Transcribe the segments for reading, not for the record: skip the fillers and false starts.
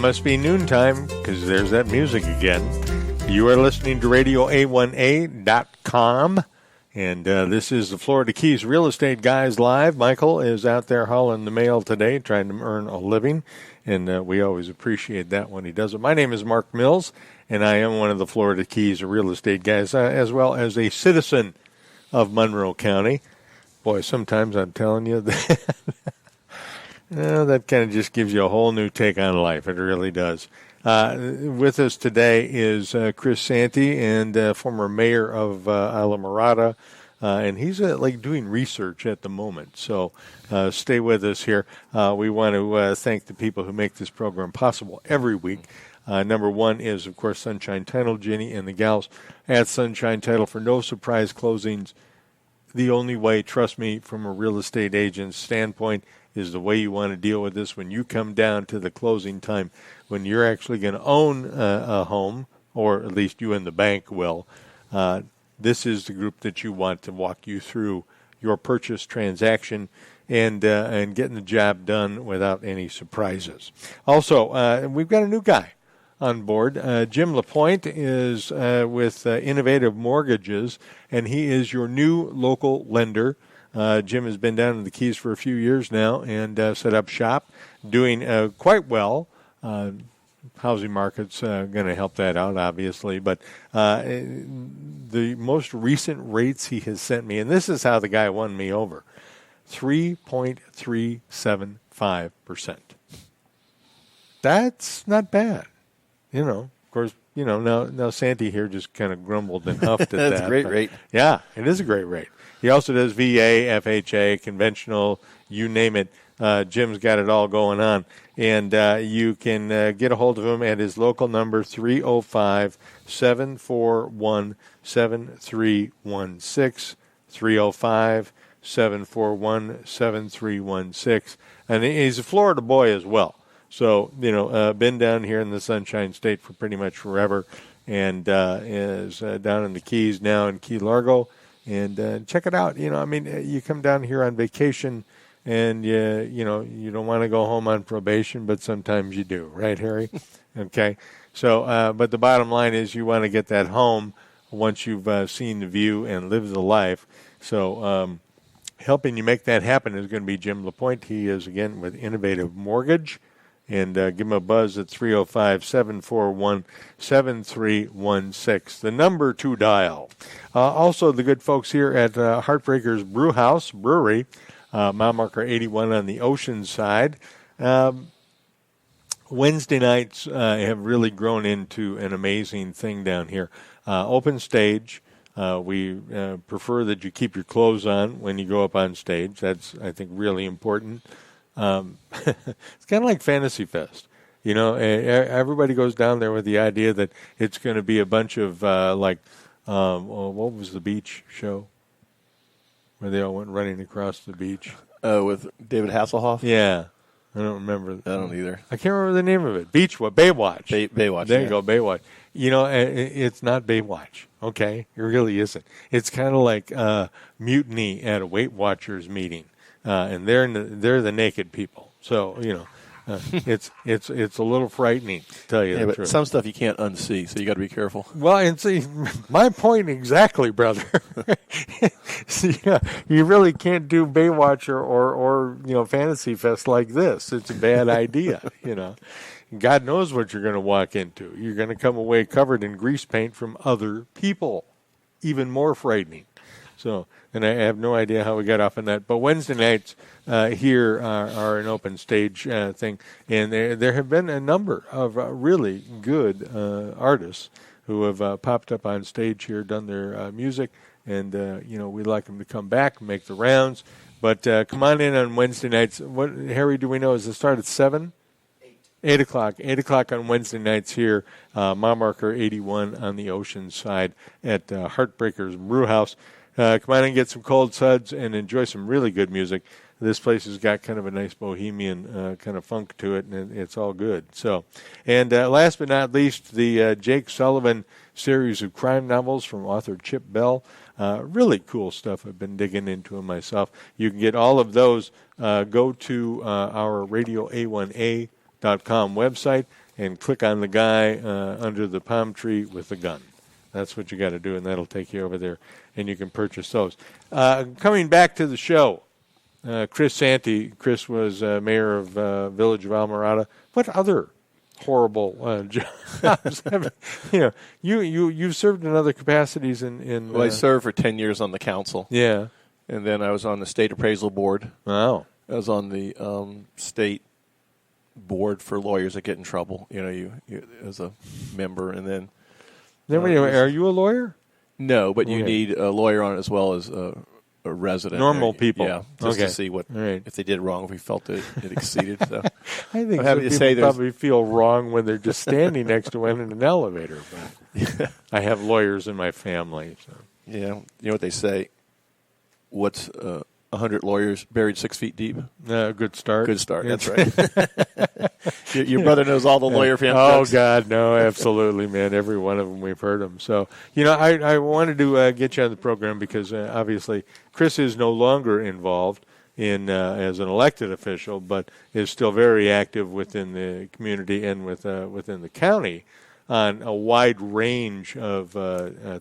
must be noontime because there's that music again. You are listening to RadioA1A.com, and this is the Florida Keys Real Estate Guys Live. Michael is out there hauling the mail today, trying to earn a living, and we always appreciate that when he does it. My name is Mark Mills, and I am one of the Florida Keys Real Estate Guys, as well as a citizen of Monroe County. Boy, sometimes I'm telling you that that kind of just gives you a whole new take on life. It really does. With us today is Chris Sante, and former mayor of Islamorada, and he's doing research at the moment. So stay with us here. We want to thank the people who make this program possible every week. Number one is, of course, Sunshine Title, Jenny and the gals at Sunshine Title for no surprise closings. The only way, trust me, from a real estate agent's standpoint, is the way you want to deal with this when you come down to the closing time, when you're actually going to own a home, or at least you and the bank will. This is the group that you want to walk you through your purchase transaction and getting the job done without any surprises. Also, we've got a new guy on board. Jim LaPointe is with Innovative Mortgages, and he is your new local lender. Jim has been down in the Keys for a few years now and set up shop, doing quite well. Housing market's going to help that out, obviously. But the most recent rates he has sent me, and this is how the guy won me over, 3.375%. That's not bad. Of course, now Sante here just kind of grumbled and huffed at that. That's a great rate. Yeah, it is a great rate. He also does VA, FHA, conventional, you name it. Jim's got it all going on. And you can get a hold of him at his local number, 305-741-7316, 305-741-7316. And he's a Florida boy as well. So, been down here in the Sunshine State for pretty much forever, and is down in the Keys now in Key Largo. And check it out. You come down here on vacation, and you don't want to go home on probation, but sometimes you do, right, Harry? Okay. So, but the bottom line is you want to get that home once you've seen the view and lived the life. So, helping you make that happen is going to be Jim LaPointe. He is, again, with Innovative Mortgage. And give him a buzz at 305-741-7316, the number to dial. Also, the good folks here at Heartbreakers Brewhouse Brewery, mile marker 81 on the ocean side. Wednesday nights have really grown into an amazing thing down here. Open stage. We prefer that you keep your clothes on when you go up on stage. That's, I think, really important. It's kind of like Fantasy Fest. Everybody goes down there with the idea that it's going to be a bunch of what was the beach show where they all went running across the beach? With David Hasselhoff? Yeah. I don't remember. I don't either. I can't remember the name of it. Baywatch. Baywatch. There you go, Baywatch. It's not Baywatch, okay? It really isn't. It's kind of like mutiny at a Weight Watchers meeting. And they're the naked people. So, it's a little frightening, to tell you the truth. Some stuff you can't unsee, so you got to be careful. Well, and see, my point exactly, brother. You really can't do Baywatch or Fantasy Fest like this. It's a bad idea, God knows what you're going to walk into. You're going to come away covered in grease paint from other people. Even more frightening. So, and I have no idea how we got off on that. But Wednesday nights here are an open stage thing. And there have been a number of really good artists who have popped up on stage here, done their music. And, we'd like them to come back and make the rounds. But come on in on Wednesday nights. What, Harry, do we know? Is it start at 7? 8 o'clock. 8 o'clock on Wednesday nights here, mile marker 81 on the ocean side at Heartbreakers Brewhouse. Come on and get some cold suds and enjoy some really good music. This place has got kind of a nice bohemian kind of funk to it, and it's all good. So, and last but not least, the Jake Sullivan series of crime novels from author Chip Bell. Really cool stuff. I've been digging into them myself. You can get all of those. Go to our RadioA1A.com website and click on the guy under the palm tree with the gun. That's what you got to do, and that'll take you over there, and you can purchase those. Coming back to the show, Chris Sante. Chris was mayor of Village of Islamorada. What other horrible jobs? You've served in other capacities in Well, I served for 10 years on the council. Yeah. And then I was on the state appraisal board. Wow. I was on the state board for lawyers that get in trouble. You as a member, and then. Are you a lawyer? No, but you need a lawyer on it as well as a resident. Normal people. Yeah, just to see what if they did wrong, if we felt that it exceeded. So I think some people probably feel wrong when they're just standing next to one in an elevator. But I have lawyers in my family. So. Yeah, you know what they say. What's 100 lawyers buried 6 feet deep? Good start. Good start. That's right. Your brother knows all the lawyer family. Oh jokes. God, no, absolutely, man. Every one of them, we've heard them. So I wanted to get you on the program because obviously Chris is no longer involved in as an elected official, but is still very active within the community and within the county on a wide range of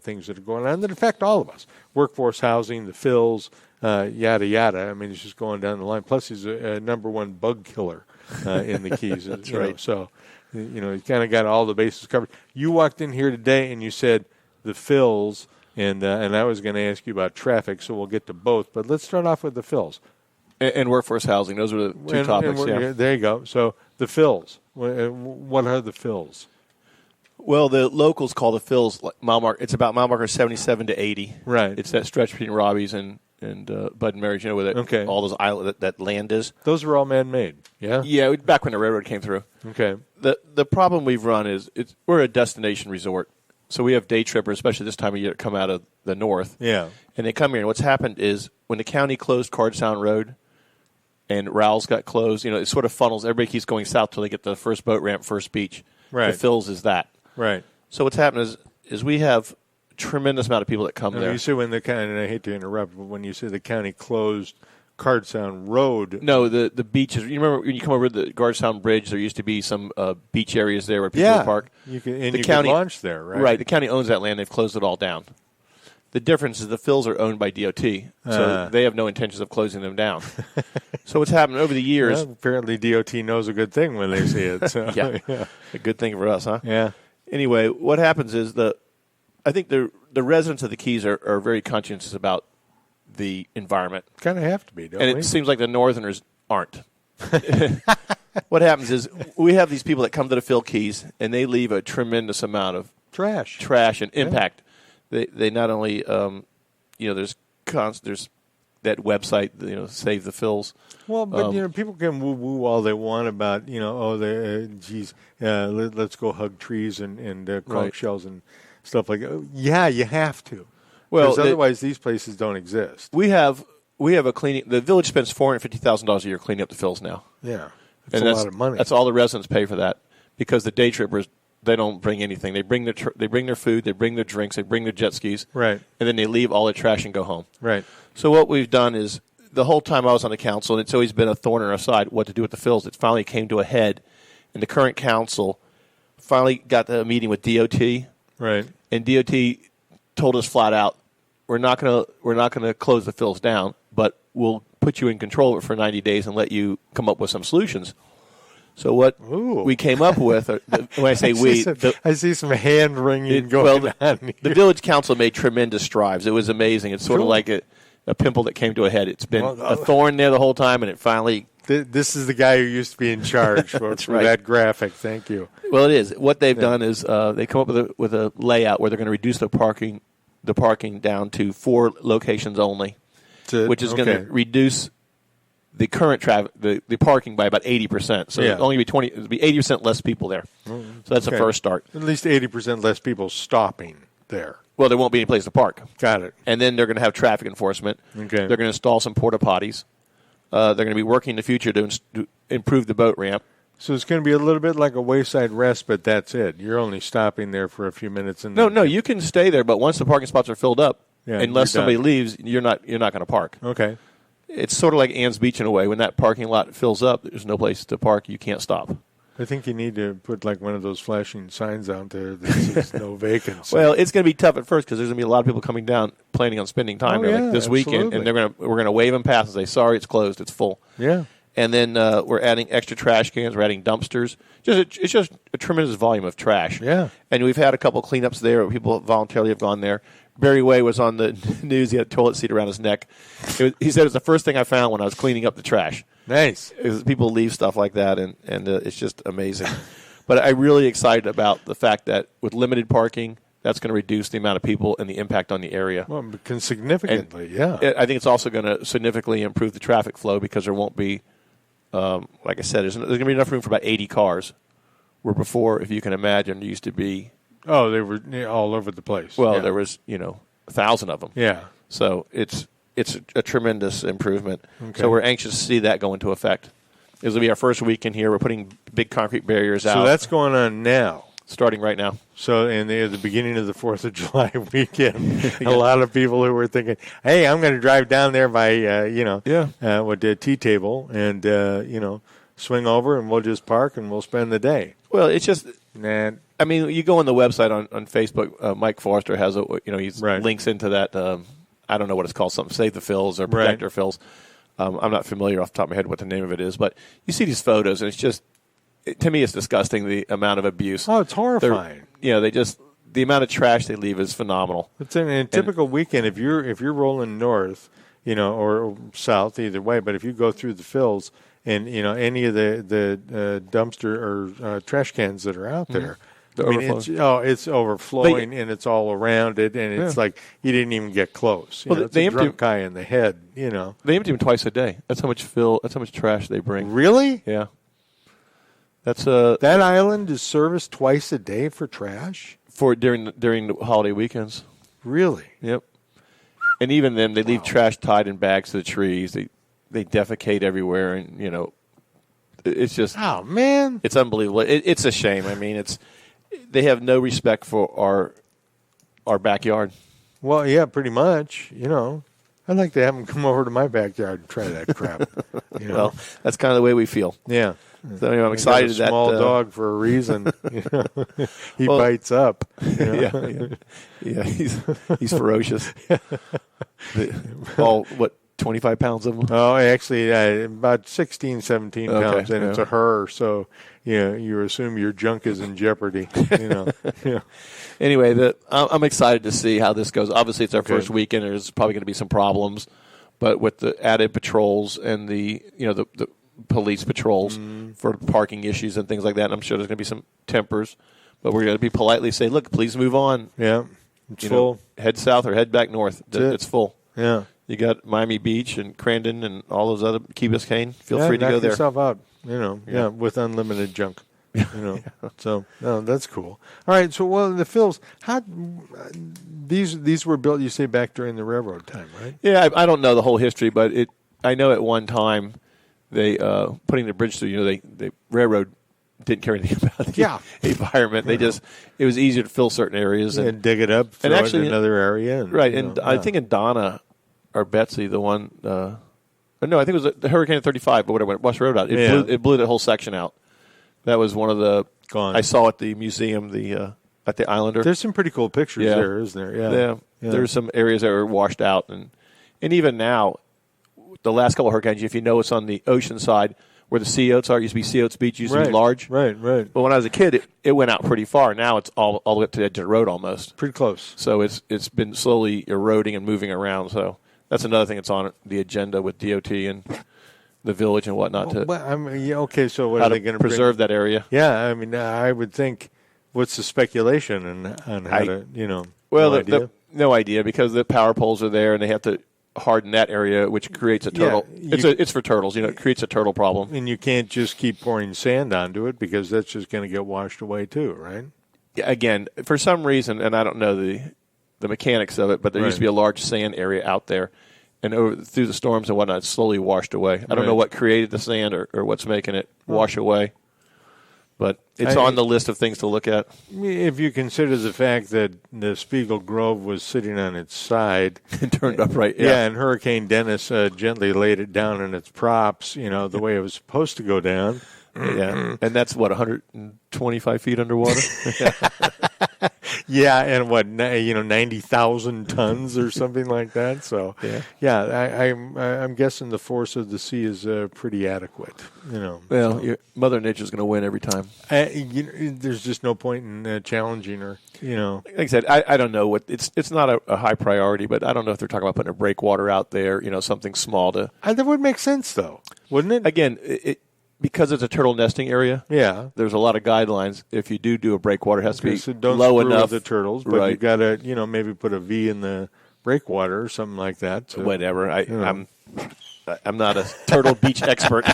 things that are going on that affect all of us: workforce housing, the fills. Yada yada. I mean, it's just going down the line. Plus, he's a number one bug killer in the Keys. That's right. So, he kind of got all the bases covered. You walked in here today and you said the fills, and I was going to ask you about traffic, so we'll get to both. But let's start off with the fills and workforce housing. Those are the two topics. Yeah. There you go. So the fills. What are the fills? Well, the locals call the fills mile marker. It's about mile marker 77 to 80. Right. It's that stretch between Robbie's and Bud and Mary's, where all those island that land is. Those were all man-made, yeah? Yeah, back when the railroad came through. Okay. The problem we've run is we're a destination resort. So we have day trippers, especially this time of year, that come out of the north. Yeah. And they come here, and what's happened is when the county closed Cardstown Road and Rowell's got closed, it sort of funnels. Everybody keeps going south till they get to the first boat ramp, first beach. Right. The fills is that. Right. So what's happened is we have tremendous amount of people that come there. You say when the county, and I hate to interrupt, but when you say the county closed Cardstown Road. No, the beaches. You remember when you come over the Cardstown Bridge, there used to be some beach areas there where people would park. You could launch there, right? Right. The county owns that land. They've closed it all down. The difference is the fills are owned by DOT, so they have no intentions of closing them down. So what's happened over the years? Well, apparently DOT knows a good thing when they see it. So. Yeah, a good thing for us, huh? Yeah. Anyway, what happens is I think the residents of the Keys are very conscientious about the environment. Kind of have to be, don't we? And it seems like the Northerners aren't. What happens is we have these people that come to the Phil Keys, and they leave a tremendous amount of trash and impact. They not only, there's that website, Save the Fills. Well, but people can woo all they want about, let's go hug trees and conch shells and stuff like that. Yeah, you have to. Well, otherwise these places don't exist. We have a cleaning. The village spends $450,000 a year cleaning up the fills now. Yeah, that's a lot of money. That's all the residents pay for that because the day trippers. They don't bring anything. They bring their food, they bring their drinks, they bring their jet skis, right? And then they leave all their trash and go home, right? So what we've done is the whole time I was on the council, and it's always been a thorn in our side what to do with the fills. It finally came to a head, and the current council finally got a meeting with DOT, right? And DOT told us flat out, we're not gonna close the fills down, but we'll put you in control of it for 90 days and let you come up with some solutions. So what we came up with, when I say I see some hand wringing going on. The village council made tremendous strides. It was amazing. It's sort of like a pimple that came to a head. It's been a thorn there the whole time, and it finally. This is the guy who used to be in charge for that graphic. Thank you. Well, it is. What they've done is they come up with a layout where they're going to reduce the parking down to 4 locations only, which is going to reduce the current traffic, the parking by about 80%. So it'll only be 80% less people there. So that's a first start. At least 80% less people stopping there. Well, there won't be any place to park. Got it. And then they're going to have traffic enforcement. Okay. They're going to install some porta potties. They're going to be working in the future to improve the boat ramp. So it's going to be a little bit like a wayside rest, but that's it. You're only stopping there for a few minutes. And no, you can stay there, but once the parking spots are filled up, unless somebody leaves, you're not going to park. Okay. It's sort of like Ann's Beach in a way. When that parking lot fills up, there's no place to park. You can't stop. I think you need to put like one of those flashing signs out there that says no vacancy. Well, it's going to be tough at first because there's going to be a lot of people coming down planning on spending time there like this weekend, and we're going to wave them past and say, sorry, it's closed, it's full. Yeah. And then we're adding extra trash cans, we're adding dumpsters. It's just a tremendous volume of trash. Yeah. And we've had a couple cleanups there where people voluntarily have gone there. Barry Way was on the news. He had a toilet seat around his neck. He said it was the first thing I found when I was cleaning up the trash. Nice. People leave stuff like that, and it's just amazing. But I'm really excited about the fact that with limited parking, that's going to reduce the amount of people and the impact on the area. Well, significantly, yeah. I think it's also going to significantly improve the traffic flow because there won't be, like I said, there's going to be enough room for about 80 cars, where before, if you can imagine, there used to be... Oh, they were all over the place. Well, there was, 1,000 of them. Yeah. So it's a tremendous improvement. Okay. So we're anxious to see that go into effect. This will be our first weekend here. We're putting big concrete barriers out. So that's going on now. Starting right now. So at the beginning of the 4th of July weekend, a lot of people who were thinking, hey, I'm going to drive down there by, with the tea table and, swing over and we'll just park and we'll spend the day. Well, it's just... Nah. I mean, you go on the website on Facebook. Mike Foster has he's links into that. I don't know what it's called, something Save the Fills or Protect Our Fills. I'm not familiar off the top of my head what the name of it is, but you see these photos and it's just, to me, it's disgusting the amount of abuse. Oh, it's horrifying. The amount of trash they leave is phenomenal. It's in a typical weekend. If you're rolling north, or south, either way, but if you go through the fills and any of the dumpster or trash cans that are out there. It's overflowing and it's all around it, and it's like you didn't even get close. It's a drunk guy in the head. They empty them twice a day. That's how much trash they bring. Really? Yeah. That's that island is serviced twice a day for trash during the holiday weekends. Really? Yep. And even then, they leave trash tied in bags to the trees. They defecate everywhere, and it's just it's unbelievable. It's a shame. I mean, they have no respect for our backyard. Well, yeah, pretty much. I'd like to have them come over to my backyard and try that crap. Well, that's kind of the way we feel. Yeah. So I'm excited that small dog for a reason. He bites up. Yeah. He's ferocious. 25 pounds of them? Oh, actually, about 16, 17 pounds, and it's a her, so you assume your junk is in jeopardy. Anyway, I'm excited to see how this goes. Obviously, it's our first weekend. There's probably going to be some problems, but with the added patrols and the police patrols for parking issues and things like that, I'm sure there's going to be some tempers, but we're going to be politely say, look, please move on. Yeah, it's full. Head south or head back north. It's full. Yeah. You got Miami Beach and Crandon and all those other Key Biscayne. Feel free to go there. Knock yourself out, with unlimited junk. So no, that's cool. All right, so the fills, these were built, you say, back during the railroad time, right? Yeah, I don't know the whole history, but I know at one time they putting the bridge through. The railroad didn't care anything about the environment. It was easier to fill certain areas and dig it up, throw it in another area, I think in Donna. Or Betsy, the one, no, I think it was the Hurricane of 35, but whatever, West Road out. It blew that whole section out. That was one of the, I saw at the museum, at the Islander. There's some pretty cool pictures there, isn't there? Yeah. There's some areas that were washed out. And even now, the last couple of hurricanes, if you know it's on the ocean side, where the sea oats are, it used to be sea oats beach, used to be large. Right. But when I was a kid, it went out pretty far. Now it's all the way up to the edge of the road almost. Pretty close. So it's been slowly eroding and moving around, so. That's another thing that's on the agenda with DOT and the village and whatnot. So what are they going to preserve that area? Yeah, I mean, I would think. What's the speculation on how to, Well, no idea because the power poles are there and they have to harden that area, which creates a turtle. It's for turtles. It creates a turtle problem. And you can't just keep pouring sand onto it because that's just going to get washed away too, right? Again, for some reason, and I don't know the mechanics of it, but there used to be a large sand area out there, and through the storms and whatnot, it's slowly washed away. I don't know what created the sand or what's making it wash away, but it's on the list of things to look at. If you consider the fact that the Spiegel Grove was sitting on its side and turned upright, and Hurricane Dennis gently laid it down in its props, the way it was supposed to go down. Yeah, and that's what 125 feet underwater. Yeah, and what 90,000 tons or something like that. So I'm guessing the force of the sea is pretty adequate. Well, Mother Nature's going to win every time. There's just no point in challenging her. Like I said, I don't know what it's not a high priority, but I don't know if they're talking about putting a breakwater out there. Something small to. That would make sense, though, wouldn't it? Again, because it's a turtle nesting area, there's a lot of guidelines. If you do a breakwater, it has to be low enough. The turtles, but you got to maybe put a V in the breakwater or something like that. Whatever. I'm not a turtle beach expert.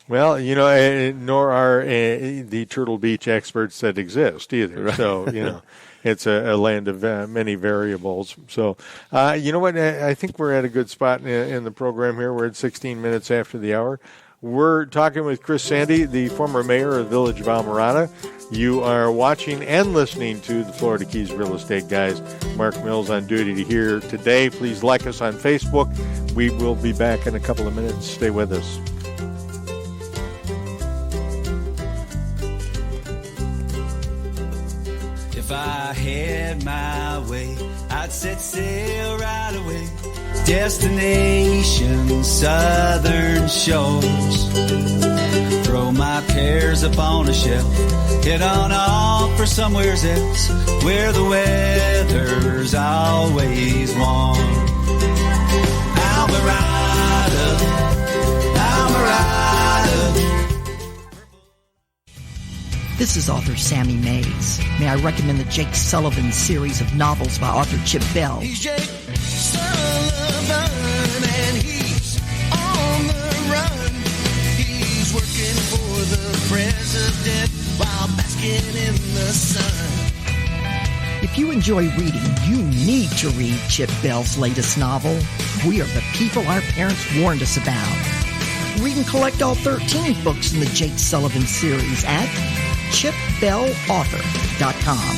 Well, nor are the Turtle Beach experts that exist either. Right. So, it's a land of many variables. So, you know what? I think we're at a good spot in the program here. We're at 16 minutes after the hour. We're talking with Chris Sante, the former mayor of the Village of Islamorada. You are watching and listening to the Florida Keys Real Estate Guys. Mark Mills on duty here today. Please like us on Facebook. We will be back in a couple of minutes. Stay with us. If I had my way, I'd set sail right away. Destination southern shores. Throw my cares upon a shelf. Head on off for somewhere else where the weather's always warm. Alvarado, Alvarado. This is author Sammy Mays. May I recommend the Jake Sullivan series of novels by author Chip Bell. He's Jake Sullivan and he's on the run. He's working for the president while basking in the sun. If you enjoy reading, you need to read Chip Bell's latest novel, We Are the People Our Parents Warned Us About. Read and collect all 13 books in the Jake Sullivan series at chipbellauthor.com.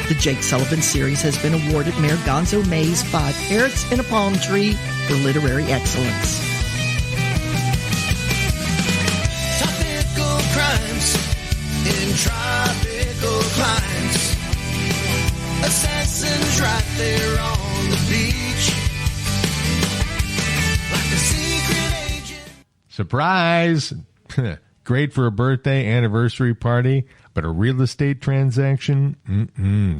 The Jake Sullivan series has been awarded Mayor Gonzo May's 5 Parrots and a Palm Tree for literary excellence. Topical crimes in tropical climes. Assassins right there on the beach. Like a secret agent. Surprise! Great for a birthday, anniversary party, but a real estate transaction?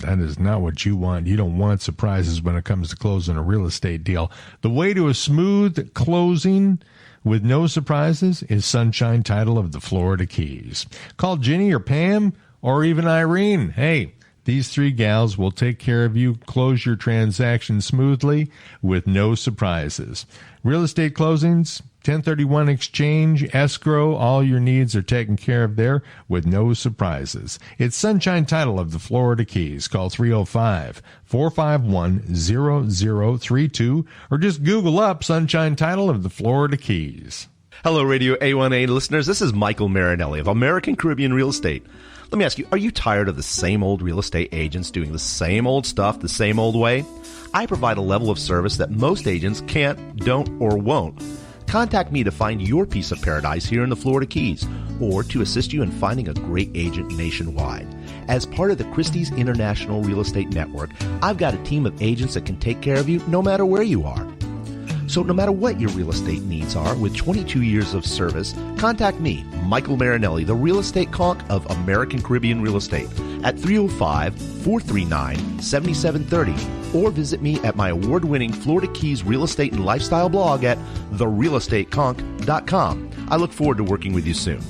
That is not what you want. You don't want surprises when it comes to closing a real estate deal. The way to a smooth closing with no surprises is Sunshine Title of the Florida Keys. Call Ginny or Pam or even Irene. Hey, these 3 gals will take care of you. Close your transaction smoothly with no surprises. Real estate closings, 1031 exchange, escrow, all your needs are taken care of there with no surprises. It's Sunshine Title of the Florida Keys. Call 305-451-0032 or just Google up Sunshine Title of the Florida Keys. Hello, Radio A1A listeners. This is Michael Marinelli of American Caribbean Real Estate. Let me ask you, are you tired of the same old real estate agents doing the same old stuff the same old way? I provide a level of service that most agents can't, don't, or won't. Contact me to find your piece of paradise here in the Florida Keys or to assist you in finding a great agent nationwide. As part of the Christie's International Real Estate Network, I've got a team of agents that can take care of you no matter where you are. So no matter what your real estate needs are, with 22 years of service, contact me, Michael Marinelli, the real estate conch of American Caribbean Real Estate, at 305-439-7730, or visit me at my award-winning Florida Keys Real Estate and Lifestyle blog at therealestateconch.com. I look forward to working with you soon.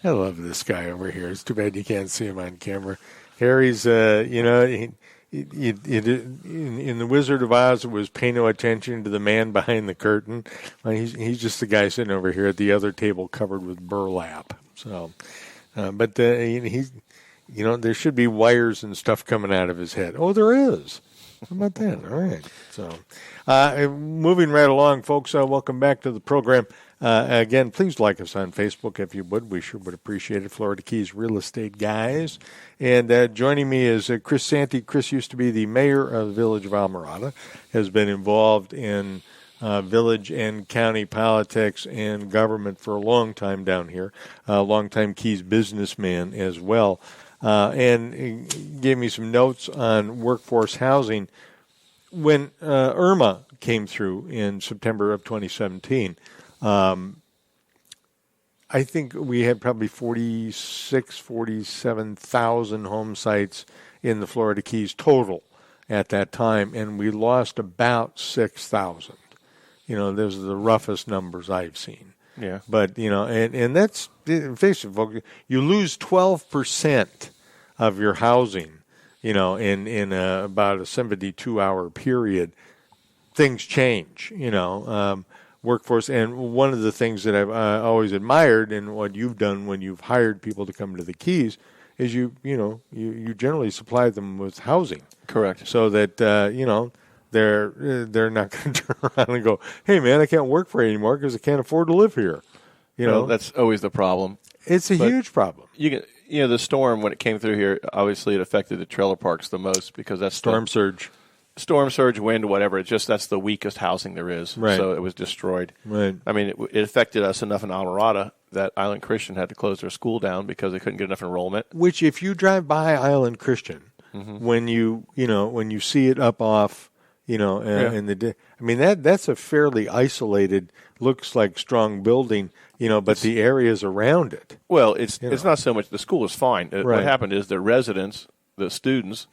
I love this guy over here. It's too bad you can't see him on camera. Harry's, in The Wizard of Oz, it was pay no attention to the man behind the curtain. He's just the guy sitting over here at the other table covered with burlap. So, but he's there should be wires and stuff coming out of his head. Oh, there is. How about that? All right. So, moving right along, folks, welcome back to the program. Again, please like us on Facebook if you would. We sure would appreciate it. Florida Keys Real Estate Guys. And joining me is Chris Sante. Chris used to be the mayor of the village of Islamorada, has been involved in village and county politics and government for a long time down here, a long-time Keys businessman as well. And gave me some notes on workforce housing. When Irma came through in September of 2017, I think we had probably 47,000 home sites in the Florida Keys total at that time, and we lost about 6,000. Those are the roughest numbers I've seen. Yeah. But, and that's, face it, folks, you lose 12% of your housing, in about a 72-hour period. Things change, workforce. And one of the things that I've always admired in what you've done when you've hired people to come to the Keys is you generally supply them with housing. Correct. So that, they're not going to turn around and go, hey, man, I can't work for you anymore because I can't afford to live here. Well, that's always the problem. It's a huge problem. The storm, when it came through here, obviously it affected the trailer parks the most because that's storm surge, wind, whatever. That's the weakest housing there is. Right. So it was destroyed. Right. I mean, it affected us enough in Islamorada that Island Christian had to close their school down because they couldn't get enough enrollment. Which, if you drive by Island Christian, when you see it up off, in the day, I mean that's a fairly isolated, looks like strong building, but the areas around it. Well, it's not so much the school is fine. Right. What happened is the residents, the students,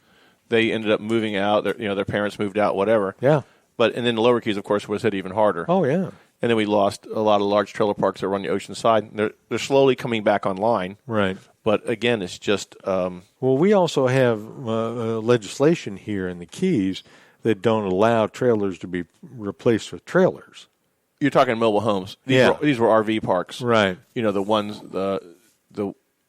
they ended up moving out. Their parents moved out, whatever. Yeah. And then the Lower Keys, of course, was hit even harder. Oh yeah. And then we lost a lot of large trailer parks that were on the ocean side. They're slowly coming back online. Right. But again, it's just. Well, we also have legislation here in the Keys that don't allow trailers to be replaced with trailers. You're talking mobile homes. These were RV parks. Right. The ones the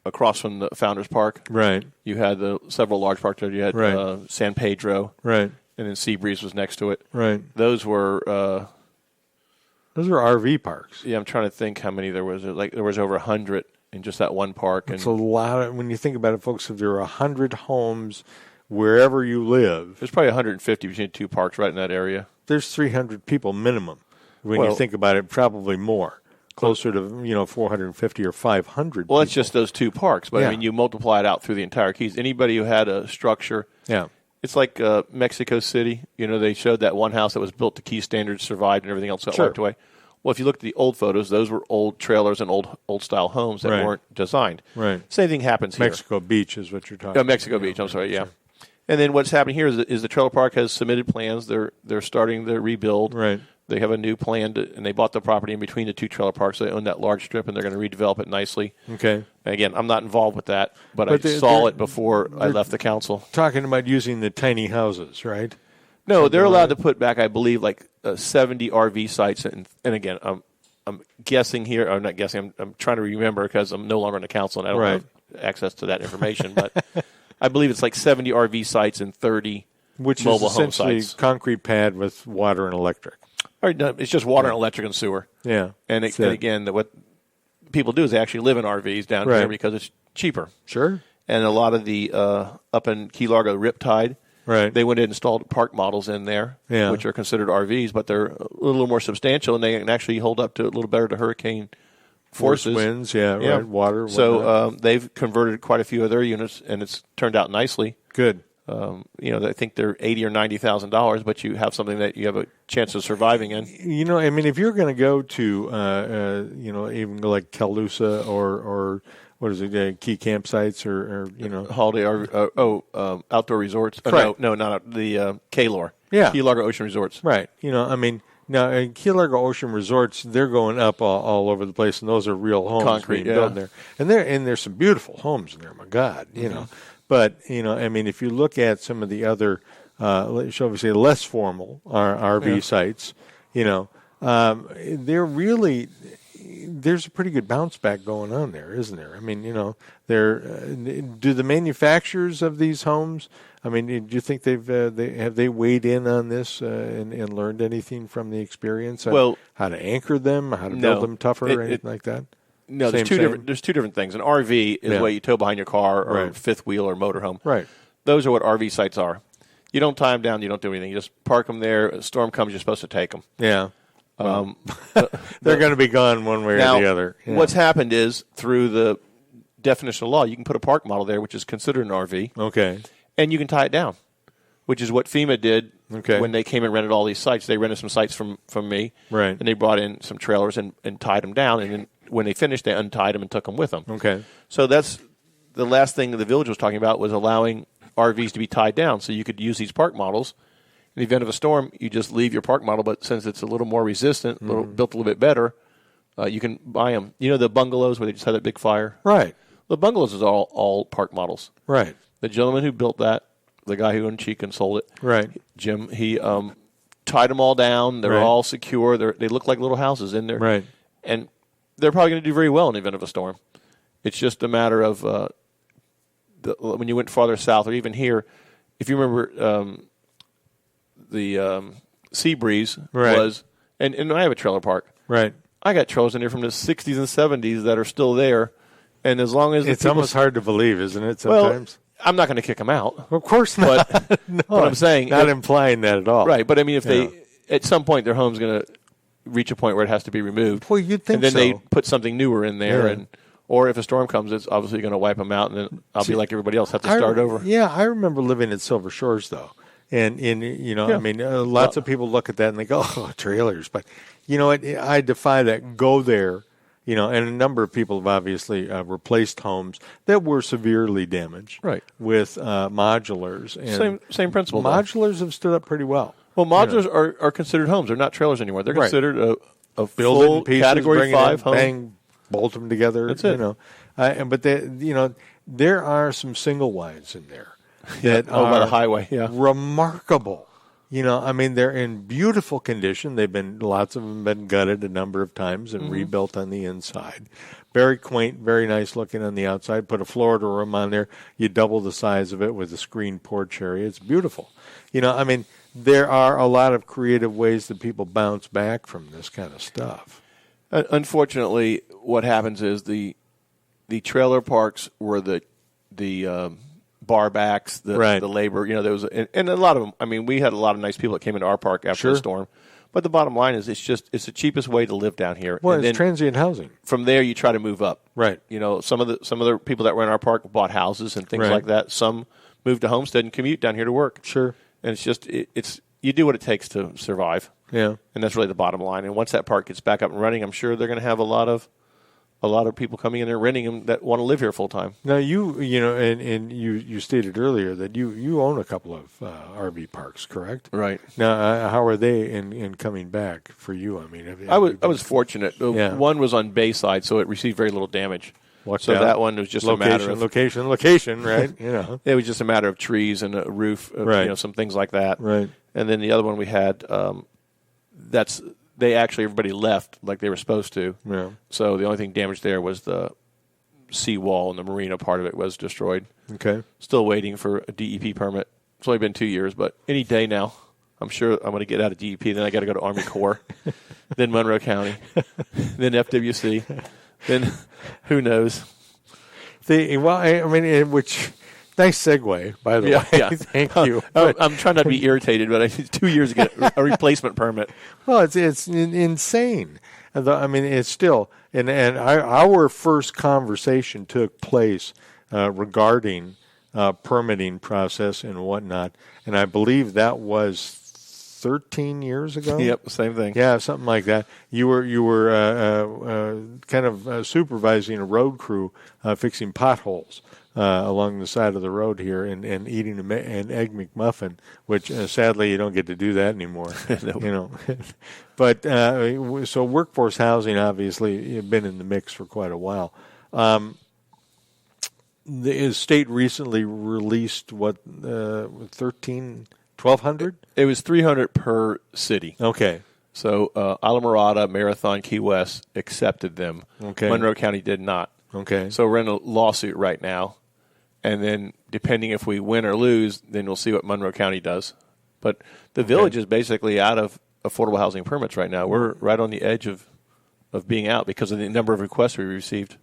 across from the Founders Park. Right. You had several large parks there. You had San Pedro. Right. And then Seabreeze was next to it. Right. Those were RV parks. Yeah, I'm trying to think how many there was. There was over 100 in just that one park. It's a lot. When you think about it, folks, if there are 100 homes wherever you live, there's probably 150 between two parks right in that area. There's 300 people minimum. When you think about it, probably more, closer to 450 or 500. Well, it's just those two parks, but I mean, you multiply it out through the entire Keys. Anybody who had a structure, it's like Mexico City. They showed that one house that was built to Key standards, survived, and everything else got wiped away. Well, if you look at the old photos, those were old trailers and old style homes that weren't designed. Right. Same thing happens here. Mexico Beach is what you're talking about. Mexico Beach. I'm sorry. Yeah. Sure. And then what's happening here is the trailer park has submitted plans. They're starting the rebuild. Right. They have a new plan, and they bought the property in between the two trailer parks. So they own that large strip, and they're going to redevelop it nicely. Okay. And again, I'm not involved with that, but I saw it before I left the council. Talking about using the tiny houses, right? No, they're allowed to put back, I believe, 70 RV sites. And again, I'm guessing here. I'm not guessing. I'm trying to remember because I'm no longer on the council, and I don't have access to that information. But I believe it's 70 RV sites and 30 mobile home sites. Which is essentially concrete pad with water and electric. All right, no, it's just water and electric and sewer. Yeah. And again, what people do is they actually live in RVs down here because it's cheaper. Sure. And a lot of the up in Key Largo Riptide, they went and installed park models in there, which are considered RVs, but they're a little more substantial, and they can actually hold up to a little better to hurricane forces. Winds, right, water. So they've converted quite a few of their units, and it's turned out nicely. Good. I think they're $80,000 or $90,000, but you have something that you have a chance of surviving in. I mean, if you're going to go to, even like Calusa or what is it, key campsites or holiday outdoor resorts. No, not the K-Lore. Yeah, Key Largo Ocean Resorts. Right. Now in Key Largo Ocean Resorts, they're going up all over the place, and those are real homes concrete being built there, and there's some beautiful homes in there. My God, But, if you look at some of the other, shall we say, less formal RV sites, they're really, there's a pretty good bounce back going on there, isn't there? I mean, do the manufacturers of these homes, I mean, do you think have they weighed in on this and learned anything from the experience? How to anchor them, how to build them tougher, or anything like that? No, there's two different things. An RV is what you tow behind your car or fifth wheel or motorhome. Right. Those are what RV sites are. You don't tie them down. You don't do anything. You just park them there. A storm comes, you're supposed to take them. Yeah. They're going to be gone one way or the other. Yeah. What's happened is, through the definition of law, you can put a park model there, which is considered an RV. Okay. And you can tie it down, which is what FEMA did when they came and rented all these sites. They rented some sites from me. Right. And they brought in some trailers and tied them down. And then when they finished, they untied them and took them with them. Okay. So that's the last thing the village was talking about, was allowing RVs to be tied down so you could use these park models. In the event of a storm, you just leave your park model, but since it's a little more resistant, built a little bit better, you can buy them. You know the bungalows where they just had that big fire? Right. The bungalows is all park models. Right. The gentleman who built that, the guy who owned Chica and sold it, right, Jim, he tied them all down. They're all secure. They look like little houses in there. Right. And they're probably going to do very well in the event of a storm. It's just a matter of when you went farther south, or even here, if you remember the Sea Breeze was, and I have a trailer park. Right. I got trailers in there from the 60s and 70s that are still there. And as long as it's almost hard to believe, isn't it, sometimes? Well, I'm not going to kick them out. Of course not. But, no, but I'm saying, not implying that at all. Right. But I mean, if they, at some point, their home's going to reach a point where it has to be removed. Well, you'd think and then so. they put something newer in there, or if a storm comes, it's obviously going to wipe them out, and then I'll be like everybody else, have to start over. Yeah, I remember living at Silver Shores, though. And I mean, lots of people look at that and they go, oh, trailers. But, I defy that. Go there, and a number of people have obviously replaced homes that were severely damaged with modulars. And same principle. Modulars have stood up pretty well. Well, modulars are considered homes. They're not trailers anymore. They're considered a full pieces, Category 5 home. Bang, bolt them together. That's it. But there are some single wides in there that are by the highway, remarkable. I mean, they're in beautiful condition. Lots of them been gutted a number of times and rebuilt on the inside. Very quaint, very nice looking on the outside. Put a Florida room on there. You double the size of it with a screened porch area. It's beautiful. I mean, there are a lot of creative ways that people bounce back from this kind of stuff. Unfortunately, what happens is the trailer parks were the bar backs, the labor. There was, and a lot of them. I mean, we had a lot of nice people that came into our park after the storm. But the bottom line is, it's the cheapest way to live down here. Well, and it's transient housing. From there, you try to move up. Right. Some of the people that were in our park bought houses and things like that. Some moved to Homestead and commute down here to work. Sure. And it's just it's you do what it takes to survive. Yeah. And that's really the bottom line. And once that park gets back up and running, I'm sure they're going to have a lot of people coming in there renting them that want to live here full time. Now you stated earlier that you own a couple of RV parks, correct? Right. Now, how are they in coming back for you? I mean, I was fortunate. One was on Bayside, so it received very little damage. That one was just a matter of location, right? It was just a matter of trees and a roof, some things like that. Right. And then the other one we had, everybody left like they were supposed to. Yeah. So the only thing damaged there was the seawall, and the marina part of it was destroyed. Okay. Still waiting for a DEP permit. It's only been 2 years, but any day now, I'm sure I'm going to get out of DEP. Then I got to go to Army Corps, then Monroe County, then FWC, then who knows? Which. Nice segue, by the way. Yeah. Thank you. I'm trying not to be irritated, but I need 2 years to get a replacement permit. Well, it's insane. I mean, it's still, and our first conversation took place regarding permitting process and whatnot, and I believe that was 13 years ago. Yep, same thing. Yeah, something like that. You were kind of supervising a road crew fixing potholes along the side of the road here and eating an Egg McMuffin, which sadly you don't get to do that anymore. But so workforce housing obviously has been in the mix for quite a while. The state recently released 1,200? It was 300 per city. Okay. So Islamorada, Marathon, Key West accepted them. Okay. Monroe County did not. Okay. So we're in a lawsuit right now. And then depending if we win or lose, then we'll see what Monroe County does. But the village is basically out of affordable housing permits right now. We're right on the edge of being out because of the number of requests we received.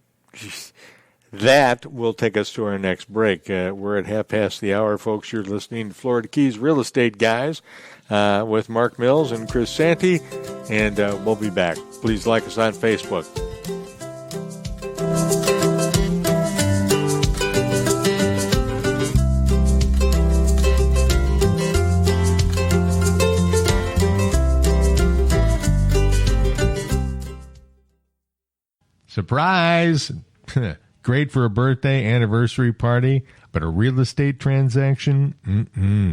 That will take us to our next break. We're at hour, folks. You're listening to Florida Keys Real Estate Guys with Mark Mills and Chris Sante, and we'll be back. Please like us on Facebook. Surprise! Great for a birthday, anniversary party, but a real estate transaction?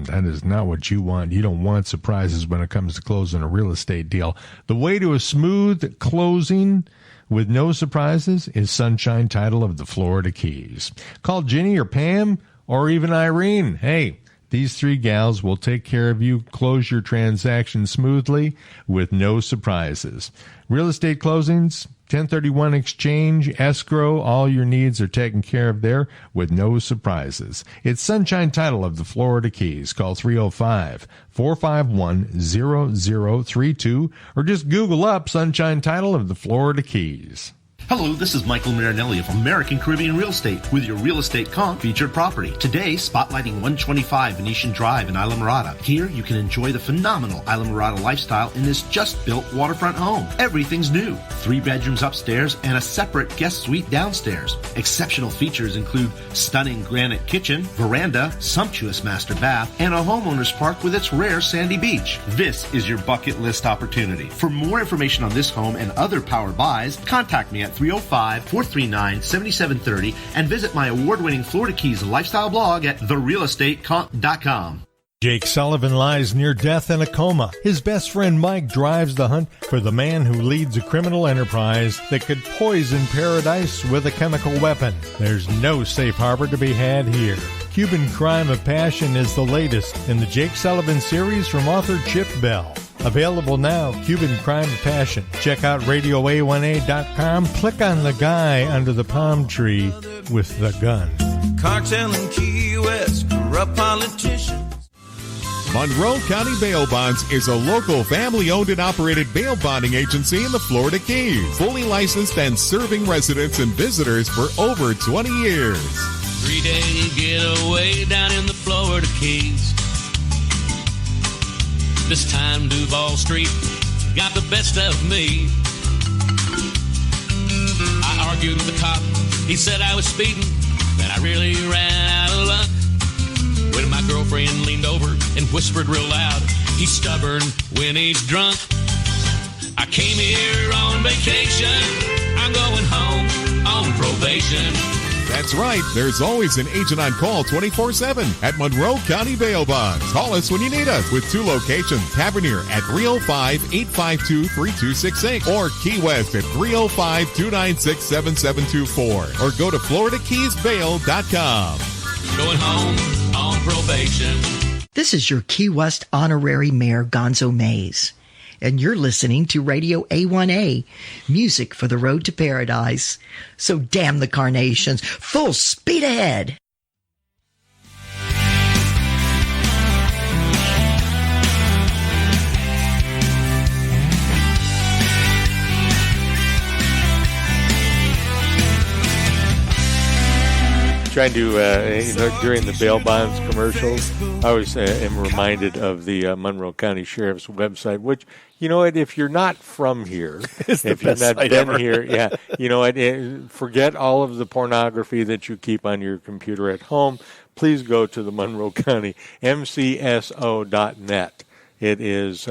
That is not what you want. You don't want surprises when it comes to closing a real estate deal. The way to a smooth closing with no surprises is Sunshine Title of the Florida Keys. Call Ginny or Pam or even Irene. Hey, these three gals will take care of you. Close your transaction smoothly with no surprises. Real estate closings, 1031 exchange, escrow, all your needs are taken care of there with no surprises. It's Sunshine Title of the Florida Keys. Call 305-451-0032 or just Google up Sunshine Title of the Florida Keys. Hello, this is Michael Marinelli of American Caribbean Real Estate with your Real Estate Comp featured property. Today, spotlighting 125 Venetian Drive in Islamorada. Here, you can enjoy the phenomenal Islamorada lifestyle in this just-built waterfront home. Everything's new. 3 bedrooms upstairs and a separate guest suite downstairs. Exceptional features include stunning granite kitchen, veranda, sumptuous master bath, and a homeowner's park with its rare sandy beach. This is your bucket list opportunity. For more information on this home and other power buys, contact me at 305-439-7730 and visit my award-winning Florida Keys lifestyle blog at therealestatecomp.com. Jake Sullivan lies near death in a coma. His best friend Mike drives the hunt for the man who leads a criminal enterprise that could poison paradise with a chemical weapon. There's no safe harbor to be had here. Cuban Crime of Passion is the latest in the Jake Sullivan series from author Chip Bell. Available now, Cuban Crime of Passion. Check out RadioA1A.com. Click on the guy under the palm tree with the gun. Cartel in Key West, corrupt politicians. Monroe County Bail Bonds is a local family-owned and operated bail bonding agency in the Florida Keys. Fully licensed and serving residents and visitors for over 20 years. 3-day getaway down in the Florida Keys. This time Duval Street got the best of me. I argued with the cop. He said I was speeding, and I really ran out of luck. When my girlfriend leaned over and whispered real loud, he's stubborn when he's drunk. I came here on vacation. I'm going home on probation. That's right. There's always an agent on call 24/7 at Monroe County Bail Bonds. Call us when you need us with 2 locations. Tavernier at 305-852-3268 or Key West at 305-296-7724 or go to FloridaKeysBail.com. Going home on probation. This is your Key West Honorary Mayor Gonzo Mays, and you're listening to Radio A1A, music for the road to paradise. So damn the carnations, full speed ahead. Trying to, during the bail bonds commercials, I always am reminded of the Monroe County Sheriff's website, which, you know what, if you're not from here, if you've not been here, you know what, forget all of the pornography that you keep on your computer at home. Please go to the Monroe County, mcso.net. It is,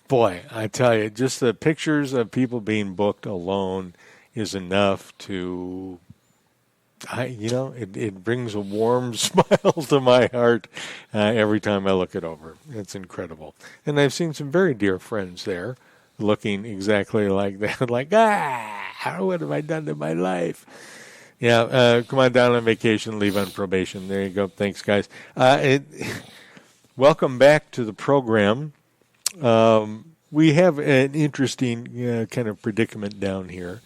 boy, I tell you, just the pictures of people being booked alone is enough to... it brings a warm smile to my heart every time I look it over. It's incredible. And I've seen some very dear friends there looking exactly like that. Like, what have I done to my life? Yeah, come on down on vacation, leave on probation. There you go. Thanks, guys. Welcome back to the program. we have an interesting kind of predicament down here.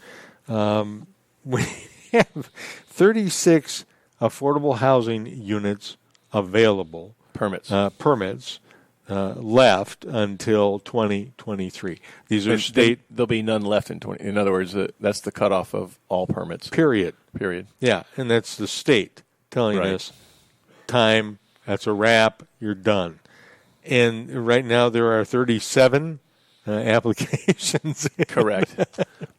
We have 36 affordable housing units available. Permits left until 2023. These are state. There'll be none left in 20. In other words, that's the cutoff of all permits. Period. Yeah, and that's the state telling us, time. That's a wrap. You're done. And right now there are 37 applications. Correct.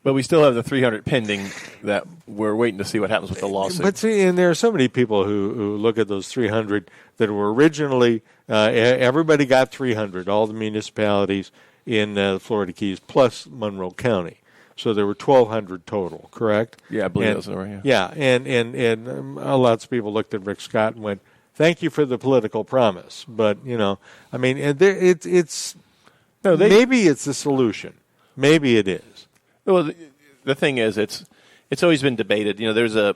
But we still have the 300 pending that we're waiting to see what happens with the lawsuit. But see, and there are so many people who look at those 300 that were originally, everybody got 300, all the municipalities in the Florida Keys plus Monroe County. So there were 1,200 total, correct? Yeah, I believe that's right. Yeah, and lots of people looked at Rick Scott and went, thank you for the political promise. But, I mean, maybe it's a solution. Maybe it is. Well, the thing is, it's always been debated. There's an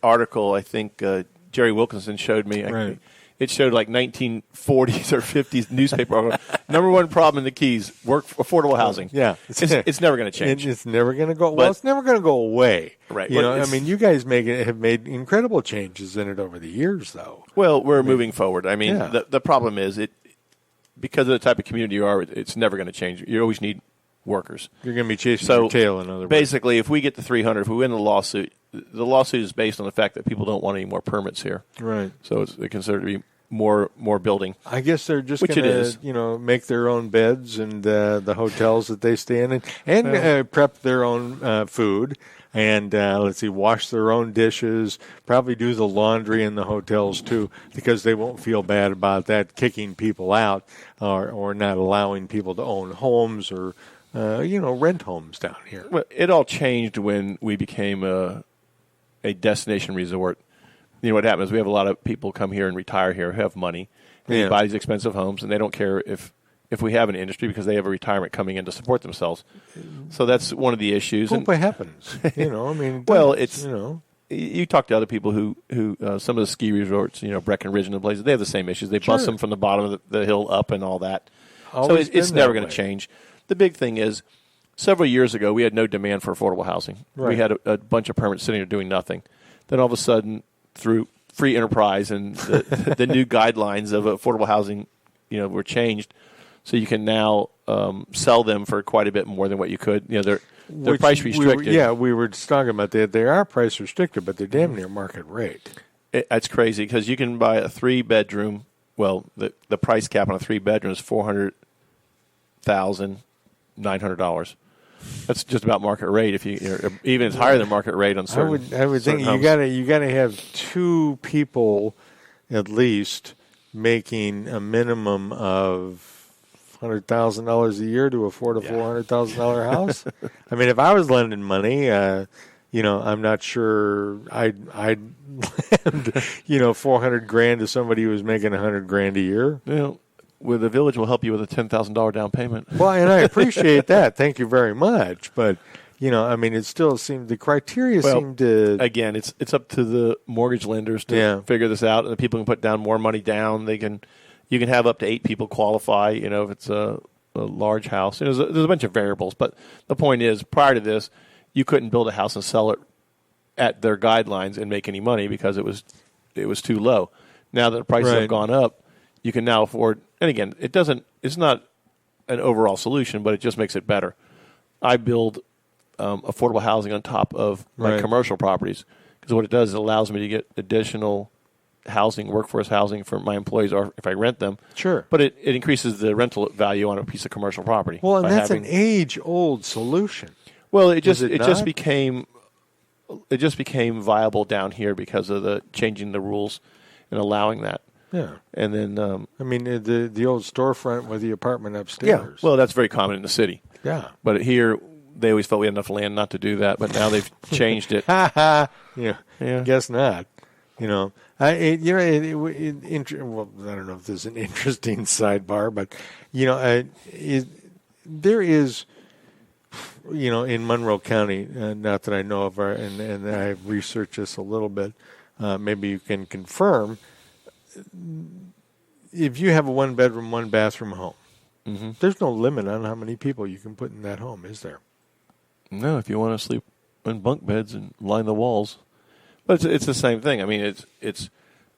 article, I think Jerry Wilkinson showed me. Right. It showed like 1940s or 50s newspaper article. Number one problem in the Keys, affordable housing. Yeah. It's never going to change. It's never going to go. Well, it's never going to go away. Right. I mean, you guys have made incredible changes in it over the years, though. Well, we're moving forward. I mean, the problem is because of the type of community you are, it's never going to change. You always need workers. You're going to be chasing your tail, in other words. Basically, if we get to 300, if we win the lawsuit is based on the fact that people don't want any more permits here. Right. So they consider it to be more building. I guess they're just going to make their own beds and the hotels that they stay in and prep their own food. And wash their own dishes, probably do the laundry in the hotels too, because they won't feel bad about that, kicking people out or not allowing people to own homes or, rent homes down here. Well, it all changed when we became a destination resort. What happens, we have a lot of people come here and retire here who have money, and they buy these expensive homes, and they don't care if we have an industry because they have a retirement coming in to support themselves. So that's one of the issues. Hope it happens. I mean, you talk to other people who some of the ski resorts, Breckenridge and the places, they have the same issues. They bust them from the bottom of the hill up and all that. Always so it's never going to change. The big thing is, several years ago, we had no demand for affordable housing. Right. We had a bunch of permits sitting there doing nothing. Then all of a sudden, through free enterprise and the new guidelines of affordable housing, were changed. So you can now sell them for quite a bit more than what you could. They're price restricted. We were just talking about that. They are price restricted, but they're damn near market rate. That's crazy because you can buy a 3-bedroom. Well, the price cap on a 3-bedroom is $400,900. That's just about market rate. If even it's higher than market rate on certain. I would think you got to have two people at least making a minimum of $100,000 a year to afford a $400,000 house. I mean, if I was lending money, I'm not sure I'd lend $400,000 to somebody who was making $100,000 a year. Well, the village will help you with a $10,000 down payment. Well, and I appreciate that. Thank you very much. But it still seemed the criteria seemed to. Again, it's up to the mortgage lenders to figure this out, and the people can put down more money down. You can have up to 8 people qualify. If it's a large house, there's a bunch of variables. But the point is, prior to this, you couldn't build a house and sell it at their guidelines and make any money because it was too low. Now that the prices have gone up, you can now afford. And again, it's not an overall solution, but it just makes it better. I build affordable housing on top of my commercial properties because what it does is it allows me to get additional housing, workforce housing for my employees, or if I rent them. Sure. But it increases the rental value on a piece of commercial property. Well, and that's an age-old solution. Well, it just became viable down here because of the changing the rules and allowing that. Yeah. And then the old storefront with the apartment upstairs. Yeah. Well, that's very common in the city. Yeah. But here they always felt we had enough land not to do that, but now they've changed it. Yeah. Guess not. I don't know if there's an interesting sidebar, but there is, in Monroe County, not that I know of, and I've researched this a little bit. Maybe you can confirm. If you have a 1-bedroom, 1-bathroom home, Mm-hmm. There's no limit on how many people you can put in that home, is there? No, if you want to sleep in bunk beds and line the walls. But it's the same thing. I mean, it's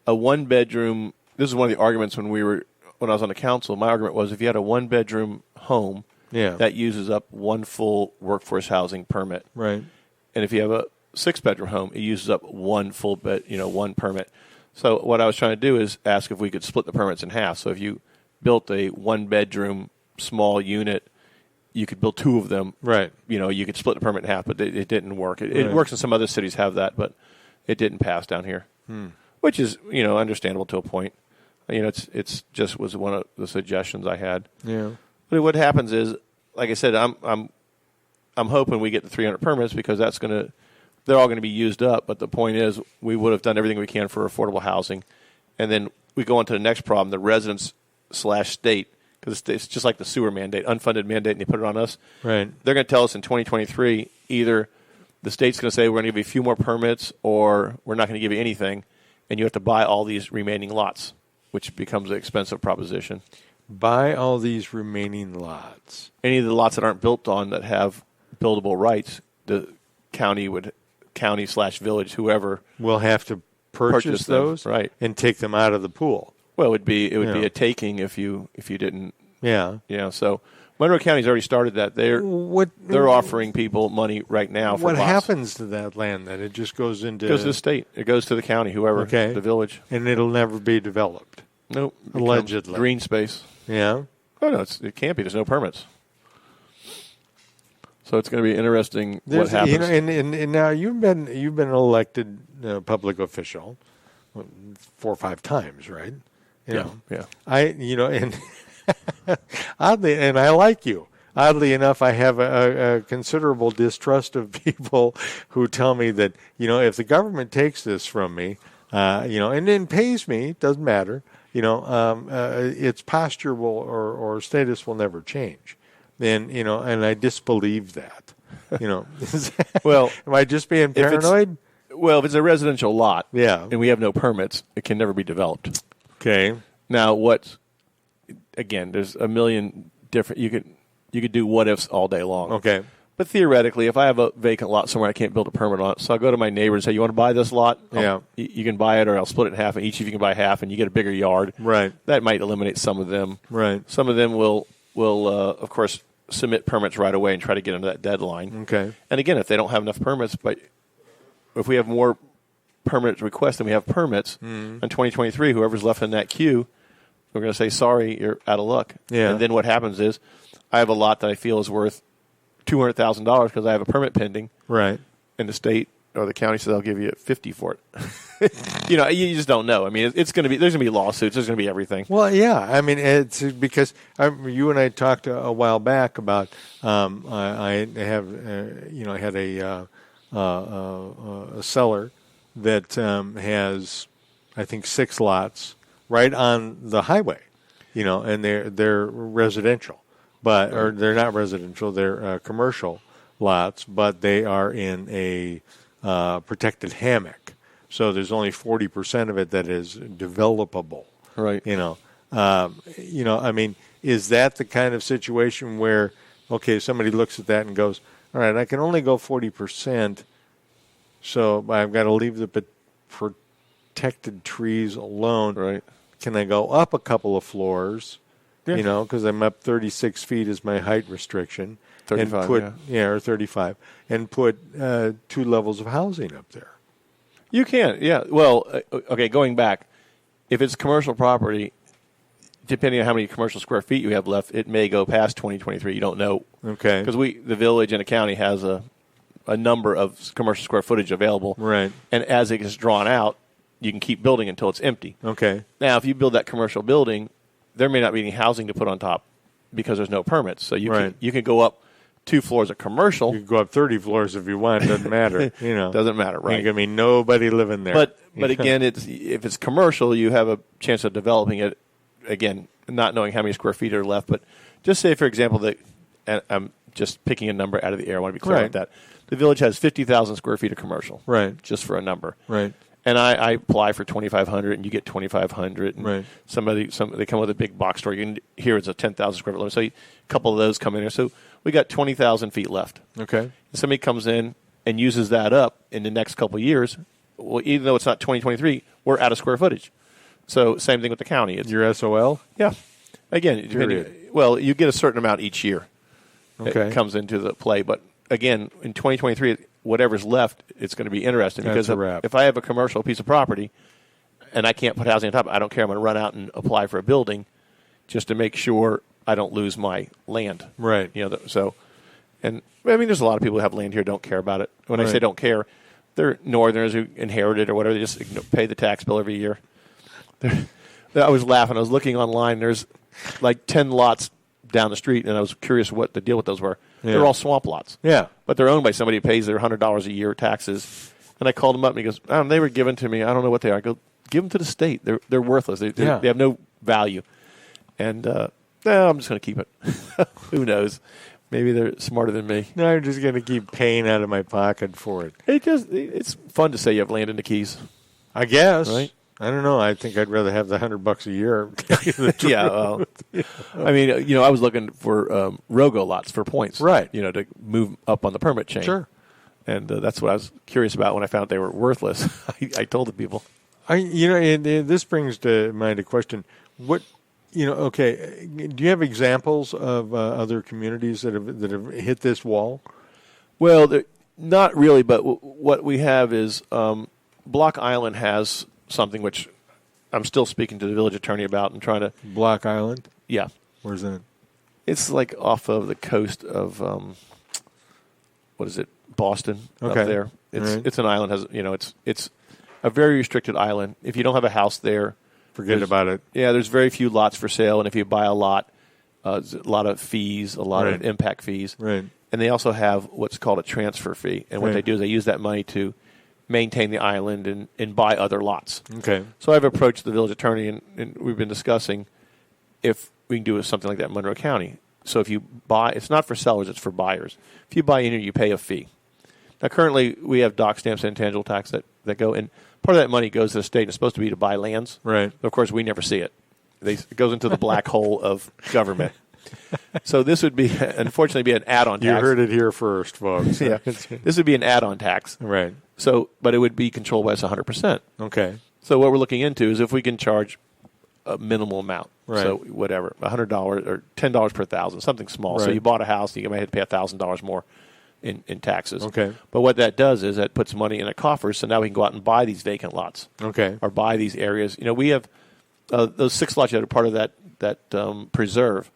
a one-bedroom. This is one of the arguments when I was on the council. My argument was if you had a one-bedroom home, that uses up one full workforce housing permit. Right. And if you have a 6-bedroom home, it uses up one full bed, one permit. So what I was trying to do is ask if we could split the permits in half. So if you built a one-bedroom small unit, you could build 2 of them. Right. You could split the permit in half, but it didn't work. It works in some other cities have that, but it didn't pass down here, which is understandable to a point. It's just was one of the suggestions I had. Yeah. But what happens is, like I said, I'm hoping we get the 300 permits because they're all going to be used up. But the point is, we would have done everything we can for affordable housing, and then we go on to the next problem: the residents/state, because it's just like the sewer mandate, unfunded mandate, and they put it on us. Right. They're going to tell us in 2023 either the state's going to say we're going to give you a few more permits, or we're not going to give you anything, and you have to buy all these remaining lots, which becomes an expensive proposition. Buy all these remaining lots. Any of the lots that aren't built on that have buildable rights, the county/village, whoever will have to purchase those, right, and take them out of the pool. Well, it would be a taking if you didn't. Yeah. So Monroe County's already started that. They're offering people money right now for what lots. happens to that land then? It just goes into... It goes to the state. It goes to the county, whoever, the village. And it'll never be developed? Nope. Allegedly. Green space. Yeah? Oh, no, it can't be. There's no permits. So it's going to be interesting what happens. And now you've been an elected public official 4 or 5 times, right? Yeah. And oddly, and I like you. Oddly enough, I have a considerable distrust of people who tell me that, if the government takes this from me, and then pays me, doesn't matter, its posture or status will never change. Then, and I disbelieve that. Well, am I just being paranoid? If it's a residential lot, and we have no permits, it can never be developed. Okay. Now, again, there's a million different. You could do what ifs all day long. Okay. But theoretically, if I have a vacant lot somewhere, I can't build a permit on it. So I'll go to my neighbor and say, "You want to buy this lot? You can buy it, or I'll split it in half, and each of you can buy half, and you get a bigger yard." Right. That might eliminate some of them. Right. Some of them will of course, submit permits right away and try to get under that deadline. Okay. And again, if they don't have enough permits, but if we have more permit requests than we have permits in 2023, whoever's left in that queue, we're going to say, sorry, you're out of luck. Yeah. And then what happens is I have a lot that I feel is worth $200,000 because I have a permit pending. Right. And the state or the county says, I'll give you $50,000 for it. You just don't know. I mean, there's going to be lawsuits. There's going to be everything. Well, yeah. I mean, it's because you and I talked a while back about I had a seller that has, I think, 6 lots right on the highway, and they're residential, or they're not residential. They're commercial lots, but they are in a protected hammock. So there's only 40% of it that is developable. Right. I mean, is that the kind of situation where, okay, somebody looks at that and goes, all right, I can only go 40%, so I've got to leave the protected trees alone. Right. Can I go up a couple of floors, because I'm up 36 feet is my height restriction. 35, or 35, and put 2 levels of housing up there. You can, yeah. Well, okay, going back, if it's commercial property, depending on how many commercial square feet you have left, it may go past 2023. You don't know. Okay. Because the village and the county has a number of commercial square footage available. Right. And as it gets drawn out, you can keep building until it's empty. Okay. Now, if you build that commercial building, there may not be any housing to put on top because there's no permits. So you can go up 2 floors of commercial. You can go up 30 floors if you want. It doesn't matter. Doesn't matter, right? Ain't gonna be nobody living there. But again, if it's commercial, you have a chance of developing it. Again, not knowing how many square feet are left, but just say, for example, that, and I'm just picking a number out of the air. I want to be clear about that. The village has 50,000 square feet of commercial. Right. Just for a number. Right. And I apply for $2,500, and you get $2,500. And right. They come with a big box store. You can hear it's a 10,000 square foot limit. So a couple of those come in there. So we got 20,000 feet left. Okay. And somebody comes in and uses that up in the next couple of years. Well, even though it's not 2023, we're out of square footage. So same thing with the county. It's your SOL. Yeah. Again, you get a certain amount each year. Okay. It comes into the play, but again, in 2023, whatever's left, it's going to be interesting. That's because a wrap. If I have a commercial piece of property and I can't put housing on top, I don't care. I'm going to run out and apply for a building just to make sure I don't lose my land. Right. And I mean, there's a lot of people who have land here who don't care about it. When I say don't care, they're Northerners who inherited or whatever. They just pay the tax bill every year. I was laughing. I was looking online. There's like 10 lots down the street, and I was curious what the deal with those were. Yeah. They're all swamp lots. Yeah. But they're owned by somebody who pays their $100 a year taxes. And I called him up, and he goes, they were given to me. I don't know what they are. I go, give them to the state. They're worthless. They have no value. And I'm just going to keep it. Who knows? Maybe they're smarter than me. No, I'm just going to keep paying out of my pocket for it. It's fun to say you have land in the Keys. I guess. Right? I don't know. I think I'd rather have the $100 a year. Yeah. Well, I mean, I was looking for Rogo lots for points. Right. To move up on the permit chain. Sure. And that's what I was curious about when I found out they were worthless. I told the people. This brings to mind a question. What, okay, do you have examples of other communities that have hit this wall? Well, not really, but what we have is Block Island has something which I'm still speaking to the village attorney about and trying to... Block Island? Yeah. Where's that? It's like off of the coast of, Boston, up there. It's an island. It's a very restricted island. If you don't have a house there... Forget about it. Yeah, there's very few lots for sale, and if you buy a lot, there's a lot of fees, a lot of impact fees. Right. And they also have what's called a transfer fee. And what they do is they use that money to maintain the island and buy other lots. Okay. So I've approached the village attorney, and we've been discussing if we can do something like that in Monroe County. So if you buy, it's not for sellers, it's for buyers. If you buy in here, you pay a fee. Now, currently, we have dock stamps and intangible tax that go, and part of that money goes to the state. It's supposed to be to buy lands. Right. But of course, we never see it. It goes into the black hole of government. So this would be, unfortunately, be an add-on tax. You heard it here first, folks. Yeah. This would be an add-on tax. Right. So, but it would be controlled by us 100%. Okay. So what we're looking into is if we can charge a minimal amount. Right. So whatever, $100 or $10 per thousand, something small. Right. So you bought a house, you might have to pay $1,000 more in taxes. Okay. But what that does is that puts money in a coffer, so now we can go out and buy these vacant lots. Okay. Or buy these areas. We have those 6 lots that are part of that preserve.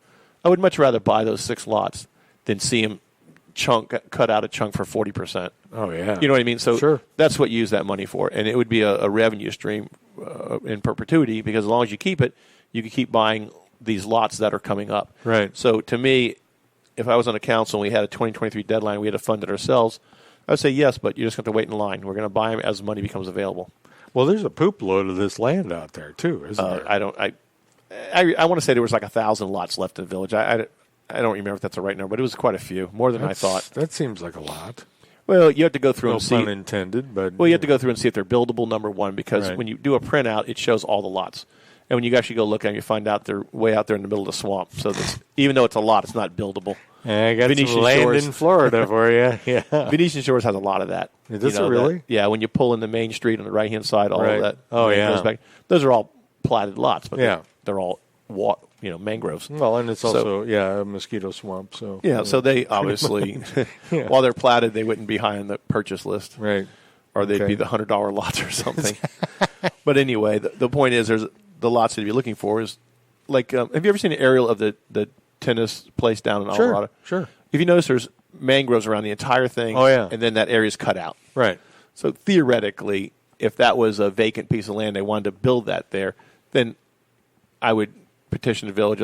I would much rather buy those 6 lots than see them cut out a chunk for 40%. Oh, yeah. You know what I mean? So sure. That's what you use that money for. And it would be a revenue stream in perpetuity, because as long as you keep it, you can keep buying these lots that are coming up. Right. So to me, if I was on a council and we had a 2023 deadline, we had to fund it ourselves, I would say yes, but you just have to wait in line. We're going to buy them as money becomes available. Well, there's a poop load of this land out there, too, isn't there? I want to say there was like 1,000 lots left in the village. I don't remember if that's the right number, but it was quite a few, more than I thought. That seems like a lot. Well, you have to go through and see. No pun intended, but... Well, you have to go through and see if they're buildable, number one, because Right. when you do a printout, it shows all the lots. And when you actually go look at them, you find out they're way out there in the middle of the swamp. So even though it's a lot, it's not buildable. I got Venetian some land Shores. in Florida for you. Yeah. Venetian Shores has a lot of that. Does it really? Yeah, when you pull in the main street on the right-hand side, all Right. of that. Oh, yeah. goes back. Those are all platted lots, but Yeah. they're all mangroves. Well, and it's also, a mosquito swamp. So So they obviously, Yeah. while they're platted, they wouldn't be high on the purchase list. Right. Or they'd Okay. be the $100 lots or something. But anyway, the point is, there's the lots that you're looking for is like, have you ever seen an aerial of the tennis place down in Islamorada? Sure. If you notice, there's mangroves around the entire thing. Oh, yeah. And then that area's cut out. Right. So theoretically, if that was a vacant piece of land, they wanted to build that there, then I would petition the village,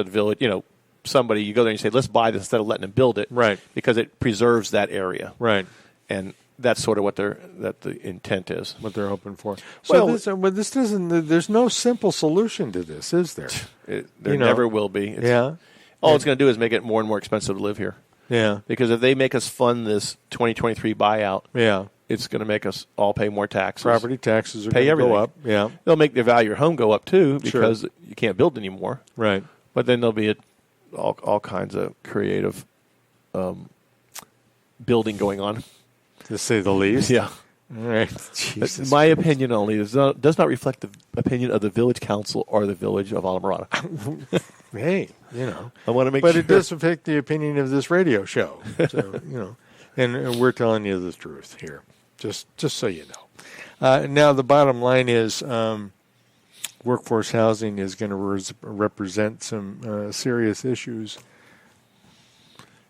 somebody, you go there and you say, let's buy this instead of letting them build it. Right. Because it preserves that area. Right. And that's sort of what the intent is. What they're hoping for. So Well, this doesn't. There's no simple solution to this, is there? There never will be. All it's going to do is make it more and more expensive to live here. Yeah. Because if they make us fund this 2023 buyout, it's going to make us all pay more taxes. Property taxes are going to go up. Yeah, they'll make the value of your home go up too because you can't build anymore. Right. But then there'll be all kinds of creative building going on, to say the least. Yeah. All right. Jesus. My opinion only does not reflect the opinion of the village council or the village of Islamorada. Hey, I want to make but sure. it does affect the opinion of this radio show. So, and we're telling you the truth here, just so you know. Now, the bottom line is workforce housing is going to represent some serious issues.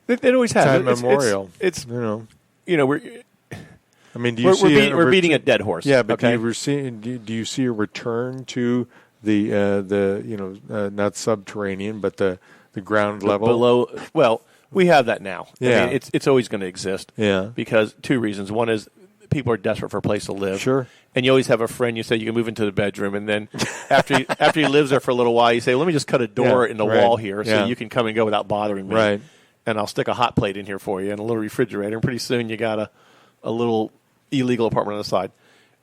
It always has. Time memorial. It's we're. I mean, do you see we're beating a dead horse? Yeah, but okay? do you see a return to the not subterranean, but the ground level below? Well, we have that now. Yeah, I mean, it's always going to exist. Yeah, because two reasons. One is people are desperate for a place to live. Sure. And you always have a friend. You say you can move into the bedroom, and then after he lives there for a little while, you say, "Let me just cut a door in the wall here, so you can come and go without bothering me." Right. And I'll stick a hot plate in here for you and a little refrigerator, and pretty soon you got a little illegal apartment on the side.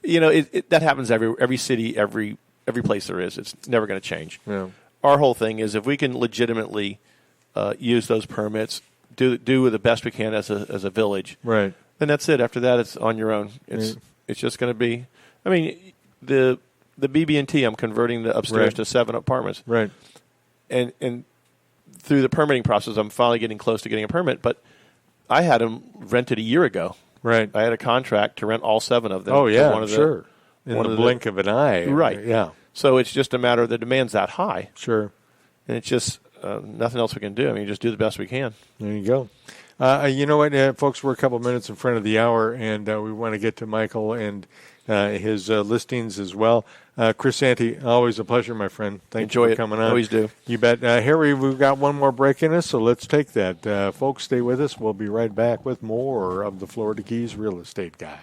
That happens every city, every place there is. It's never going to change. Yeah. Our whole thing is if we can legitimately use those permits, do the best we can as a village. Right. Then that's it. After that, it's on your own. It's just going to be. I mean, the BB&T. I'm converting the upstairs to 7 apartments. Right. And through the permitting process, I'm finally getting close to getting a permit. But I had them rented a year ago. Right. I had a contract to rent all 7 of them. Oh yeah, sure. In the blink of an eye. Right. Yeah. So it's just a matter of the demand's that high. Sure. And it's just nothing else we can do. I mean, just do the best we can. There you go. You know what, folks? We're a couple minutes in front of the hour, and we want to get to Michael and his listings as well. Chris Sante, always a pleasure, my friend. Thank you for coming on. Always do. You bet. Harry, we've got one more break in us, so let's take that. Folks, stay with us. We'll be right back with more of the Florida Keys Real Estate Guys.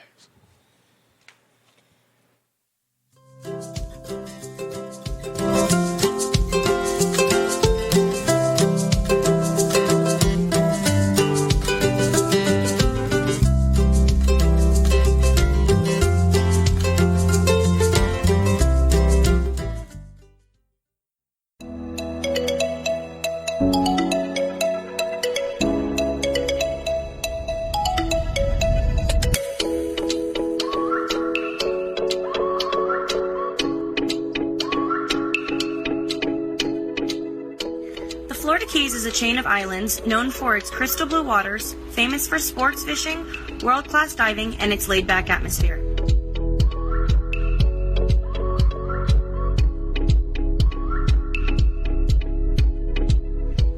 Is a chain of islands known for its crystal blue waters, famous for sports fishing, world-class diving, and its laid-back atmosphere.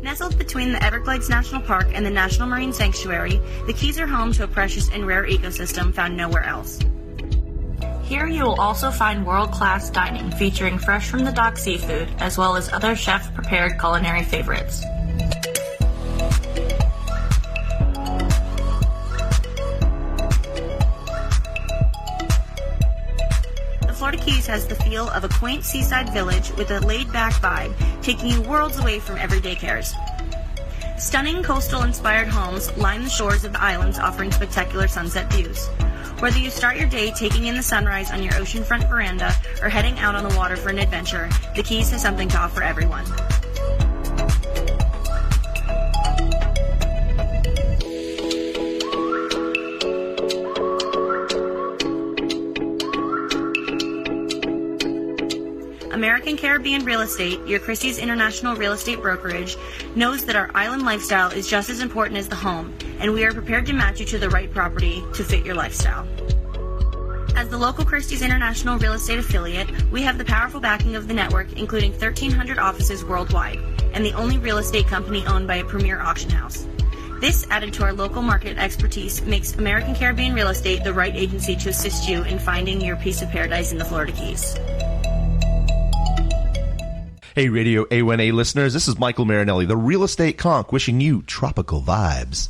Nestled between the Everglades National Park and the National Marine Sanctuary, the Keys are home to a precious and rare ecosystem found nowhere else. Here you will also find world-class dining featuring fresh from the dock seafood, as well as other chef-prepared culinary favorites. Florida Keys has the feel of a quaint seaside village with a laid-back vibe, taking you worlds away from everyday cares. Stunning coastal-inspired homes line the shores of the islands, offering spectacular sunset views. Whether you start your day taking in the sunrise on your oceanfront veranda or heading out on the water for an adventure, the Keys has something to offer everyone. American Caribbean Real Estate, your Christie's International Real Estate Brokerage, knows that our island lifestyle is just as important as the home, and we are prepared to match you to the right property to fit your lifestyle. As the local Christie's International Real Estate affiliate, we have the powerful backing of the network, including 1,300 offices worldwide, and the only real estate company owned by a premier auction house. This, added to our local market expertise, makes American Caribbean Real Estate the right agency to assist you in finding your piece of paradise in the Florida Keys. Hey, Radio A1A listeners, this is Michael Marinelli, the Real Estate Conch, wishing you tropical vibes.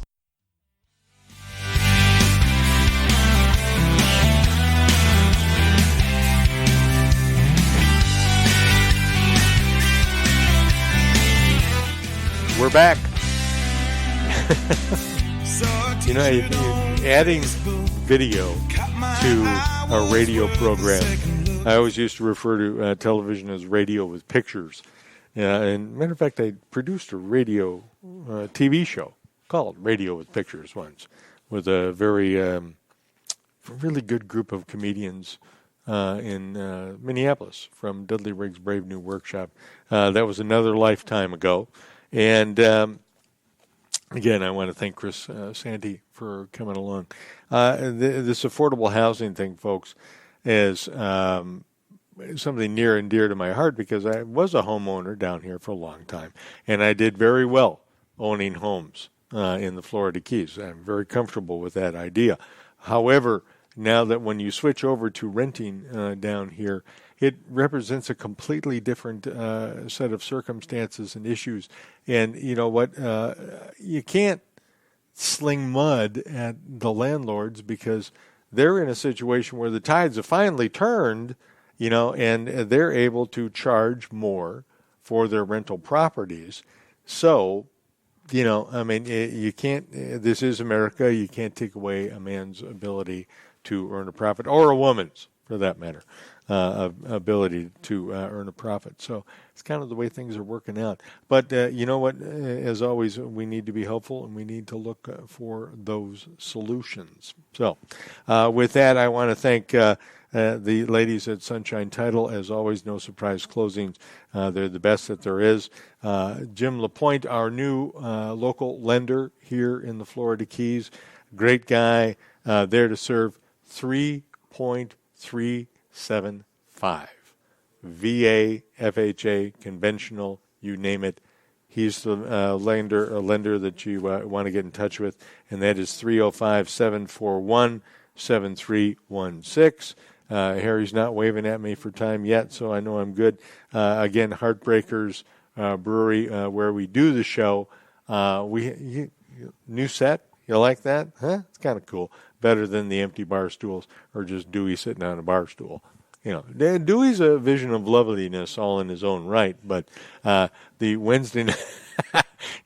We're back. Adding video to a radio program. I always used to refer to television as radio with pictures. And matter of fact, I produced a radio TV show called Radio with Pictures once, with a really good group of comedians in Minneapolis from Dudley Riggs' Brave New Workshop. That was another lifetime ago. And again, I want to thank Chris Sante for coming along. This affordable housing thing, folks, is something near and dear to my heart because I was a homeowner down here for a long time, and I did very well owning homes in the Florida Keys. I'm very comfortable with that idea. However, now that when you switch over to renting down here, it represents a completely different set of circumstances and issues. And you know what? You can't sling mud at the landlords because they're in a situation where the tides have finally turned, and they're able to charge more for their rental properties. So, you can't, this is America. You can't take away a man's ability to earn a profit, or a woman's, for that matter, ability to earn a profit. So it's kind of the way things are working out. But you know what? As always, we need to be helpful, and we need to look for those solutions. So with that, I want to thank the ladies at Sunshine Title. As always, no surprise closings. They're the best that there is. Jim LaPointe, our new local lender here in the Florida Keys. Great guy, there to serve. 3.375. VA, FHA, conventional, you name it. He's the lender that you want to get in touch with, and that is 305-741-7316. Harry's not waving at me for time yet, so I know I'm good. Again, Heartbreakers Brewery, where we do the show. New set, you like that? Huh? It's kind of cool. Better than the empty bar stools or just Dewey sitting on a bar stool. Dewey's a vision of loveliness all in his own right, but the Wednesday night,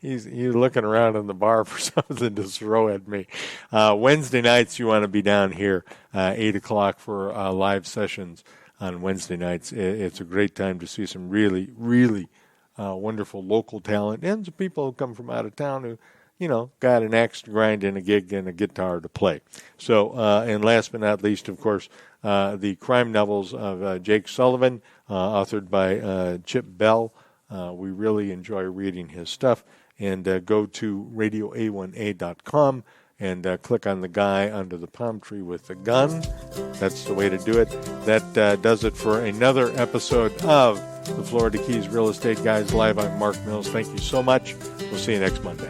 he's looking around in the bar for something to throw at me. Wednesday nights, you want to be down here, 8 o'clock for live sessions on Wednesday nights. It's a great time to see some really, really wonderful local talent and some people who come from out of town who, got an axe to grind and a gig and a guitar to play. So, and last but not least, of course, the crime novels of Jake Sullivan, authored by Chip Bell. We really enjoy reading his stuff. And go to radioa1a.com and click on the guy under the palm tree with the gun. That's the way to do it. That does it for another episode of the Florida Keys Real Estate Guys Live. I'm Mark Mills. Thank you so much. We'll see you next Monday.